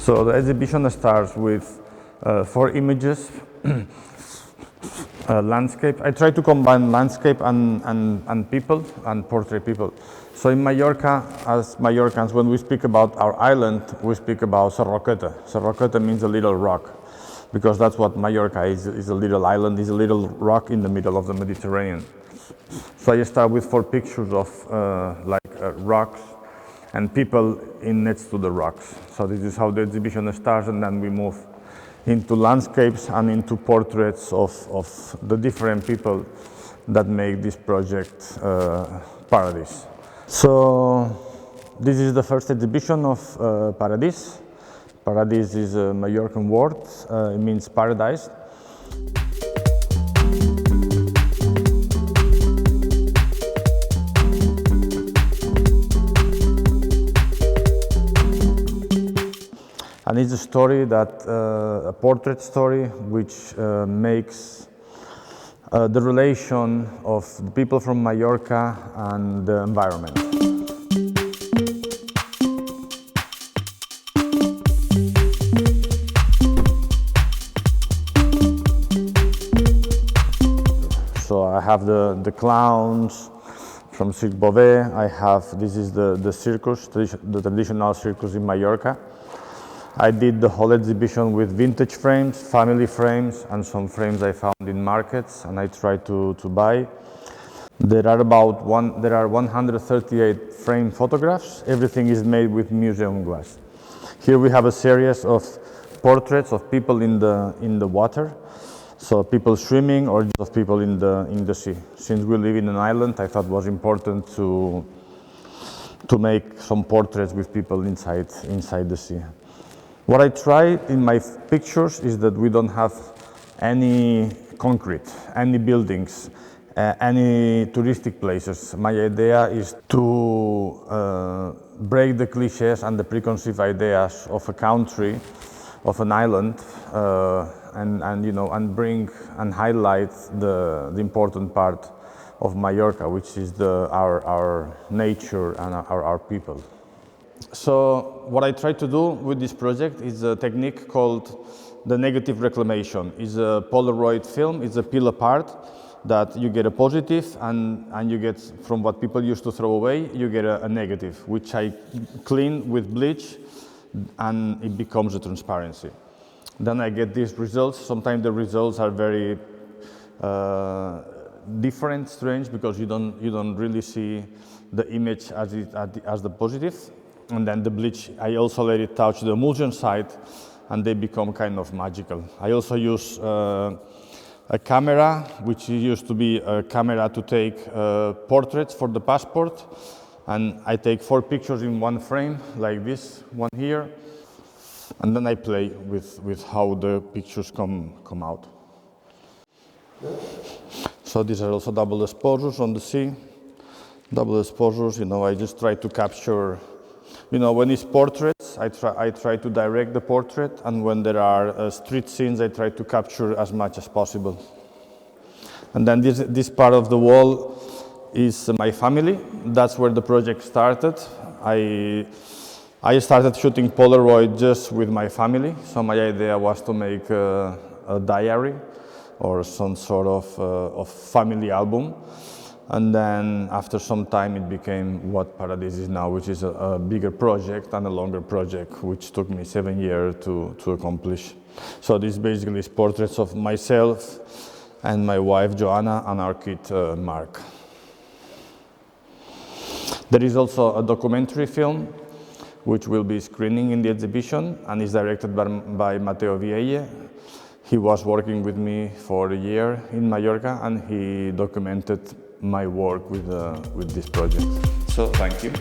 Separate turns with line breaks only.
So the exhibition starts with 4 images, landscape. I try to combine landscape and people and portrait people. So in Mallorca, as Mallorcans, when we speak about our island, we speak about Serroqueta. Serroqueta means a little rock, because that's what Mallorca is a little island, is a little rock in the middle of the Mediterranean. So I start with 4 pictures of rocks and people next to the rocks. So this is how the exhibition starts, and then we move into landscapes and into portraits of the different people that make this project Paradise. So this is the first exhibition of Paradise. Paradise is a Mallorcan word, it means paradise. And it's a story a portrait story, which makes the relation of the people from Mallorca and the environment. So I have the clowns from Cirque Beauvais. This is the circus, the traditional circus in Mallorca. I did the whole exhibition with vintage frames, family frames, and some frames I found in markets and I tried to buy. There are 138 frame photographs. Everything is made with museum glass. Here we have a series of portraits of people in the water. So people swimming or just of people in the sea. Since we live in an island, I thought it was important to make some portraits with people inside the sea. What I try in my pictures is that we don't have any concrete, any buildings, any touristic places. My idea is to break the cliches and the preconceived ideas of a country, of an island, and bring and highlight the important part of Mallorca, which is our nature and our people. So what I try to do with this project is a technique called the negative reclamation. It's a Polaroid film, it's a peel apart that you get a positive and you get, from what people used to throw away, you get a negative, which I clean with bleach and it becomes a transparency. Then I get these results. Sometimes the results are very different, strange, because you don't really see the image as the positive. And then the bleach, I also let it touch the emulsion side and they become kind of magical. I also use a camera, which used to be a camera to take portraits for the passport. And I take 4 pictures in one frame, like this one here. And then I play with how the pictures come out. So these are also double exposures on the sea. Double exposures, I just try to capture. When it's portraits, I try to direct the portrait, and when there are street scenes, I try to capture as much as possible. And then this part of the wall is my family. That's where the project started. I started shooting Polaroid just with my family, so my idea was to make a diary or some sort of family album. And then after some time it became what Paradise is now, which is a bigger project and a longer project, which took me 7 years to accomplish. So this basically is portraits of myself and my wife Joanna and our kid Mark. There is also a documentary film which will be screening in the exhibition and is directed by Mateo Vielle. He was working with me for a year in Mallorca and he documented my work with this project. So thank you.